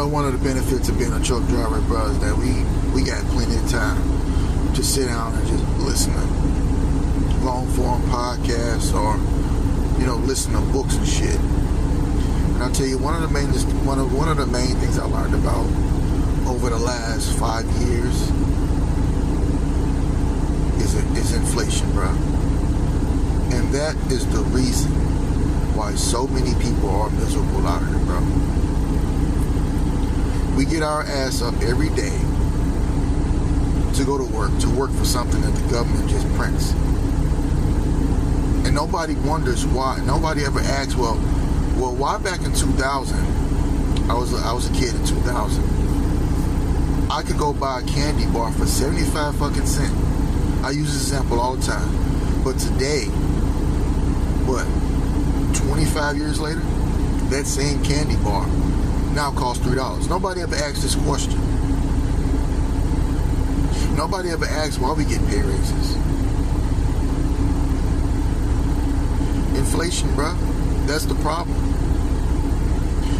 know, one of the benefits of being a truck driver, bro, is that we got plenty of time to sit down and just listen to long form podcasts or, you know, listen to books and shit. And I'll tell you, one of the main things I learned about over the last 5 years is inflation, bro. And that is the reason why so many people are miserable out here, bro. We get our ass up every day to go to work for something that the government just prints. And nobody wonders why. Nobody ever asks, well, why back in 2000, I was a kid in 2000, I could go buy a candy bar for 75 fucking cents. I use this example all the time. But today, what, 25 years later, that same candy bar now costs $3. Nobody ever asks this question. Nobody ever asks why we get pay raises. Inflation, bro. That's the problem.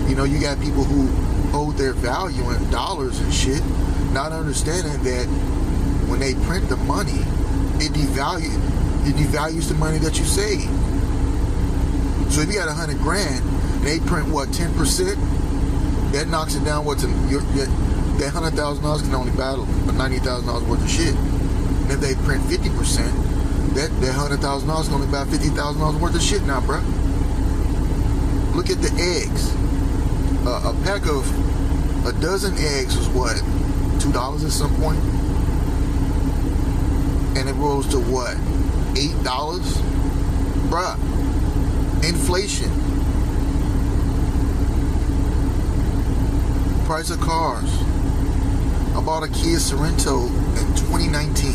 You know, you got people who hold their value in dollars and shit, not understanding that when they print the money, it devalues the money that you save. So if you got 100 grand, and they print what, 10%? That knocks it down. That $100,000 can only buy $90,000 worth of shit. And if they print 50%, that $100,000 can only buy $50,000 worth of shit now, bro. Look at the eggs. A pack of a dozen eggs was what, $2 at some point, and it rose to what, $8, bruh. Inflation. Price of cars. I bought a Kia Sorento in 2019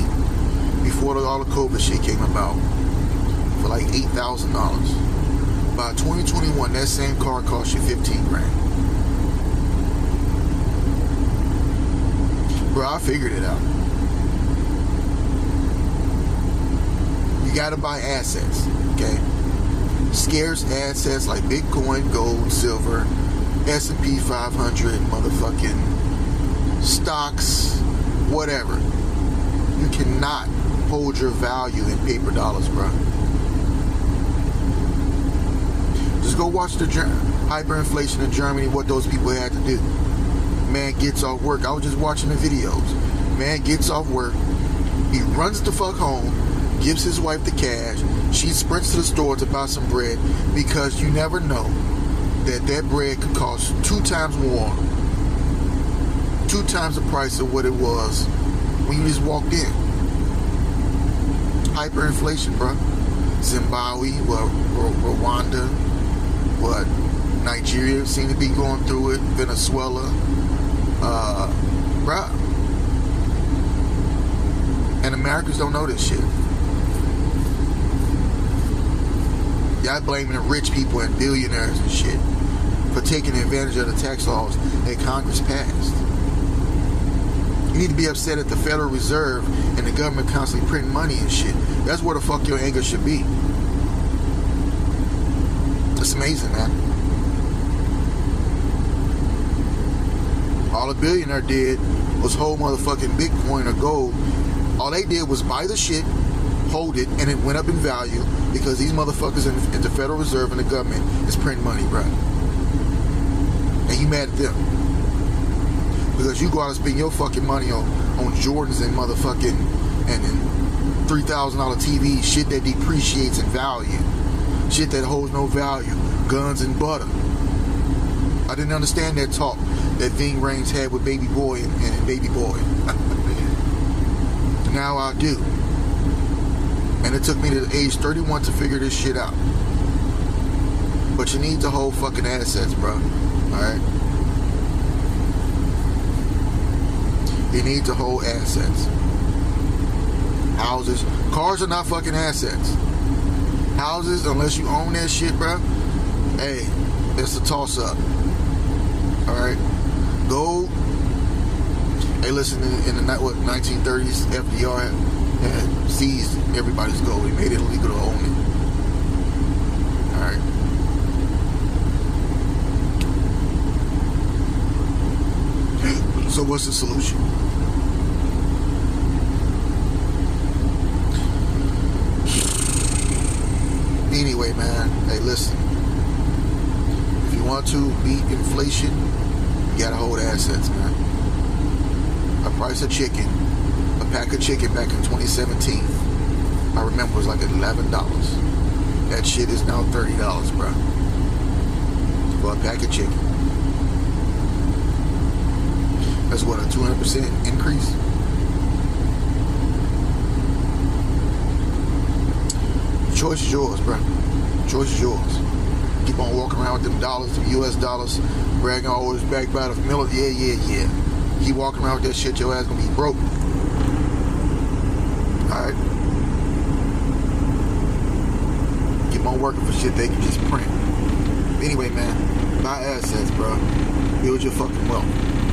before all the COVID shit came about for like $8,000. By 2021, that same car cost you 15 grand. Bro, I figured it out. You gotta buy assets, okay? Scarce assets like Bitcoin, gold, silver, S&P 500, motherfucking stocks, whatever. You cannot hold your value in paper dollars, bro. Just go watch the hyperinflation in Germany, what those people had to do. Man gets off work. I was just watching the videos. Man gets off work. He runs the fuck home, gives his wife the cash. She sprints to the store to buy some bread, because you never know that bread could cost 2 times more, 2 times the price of what it was when you just walked in. Hyperinflation, bro. Zimbabwe, Rwanda, Nigeria seem to be going through it. Venezuela, bruh. And Americans don't know this shit. Y'all blaming the rich people and billionaires and shit for taking advantage of the tax laws that Congress passed. You need to be upset at the Federal Reserve and the government constantly printing money and shit. That's where the fuck your anger should be. It's amazing, man. All a billionaire did was hold motherfucking Bitcoin or gold. All they did was buy the shit, hold it, and it went up in value because these motherfuckers in the Federal Reserve and the government is printing money, bro. And you mad at them because you go out and spend your fucking money on Jordans and motherfucking and $3,000 TV, shit that depreciates in value, shit that holds no value, guns and butter. I didn't understand that talk that Ving Rhames had with Baby Boy and Baby Boy. Now I do. And it took me to age 31 to figure this shit out. But you need to hold fucking assets, bro. Alright? You need to hold assets. Houses. Cars are not fucking assets. Houses, unless you own that shit, bro, hey, it's a toss-up. Alright? Gold. Hey, listen, in the 1930s, FDR had seized everybody's gold. He made it illegal to own it. Alright. So what's the solution? Anyway, man, hey, listen. If you want to beat inflation, you gotta hold assets, man. A price of chicken, a pack of chicken back in 2017, I remember was like $11. That shit is now $30, bro. For a pack of chicken. That's what, a 200% increase? The choice is yours, bro. The choice is yours. Keep on walking around with them dollars, them US dollars, bragging all this back by the military. Yeah. Keep walking around with that shit, your ass gonna be broke. Alright? Keep on working for shit they can just print. Anyway, man, buy assets, bro. Build your fucking wealth.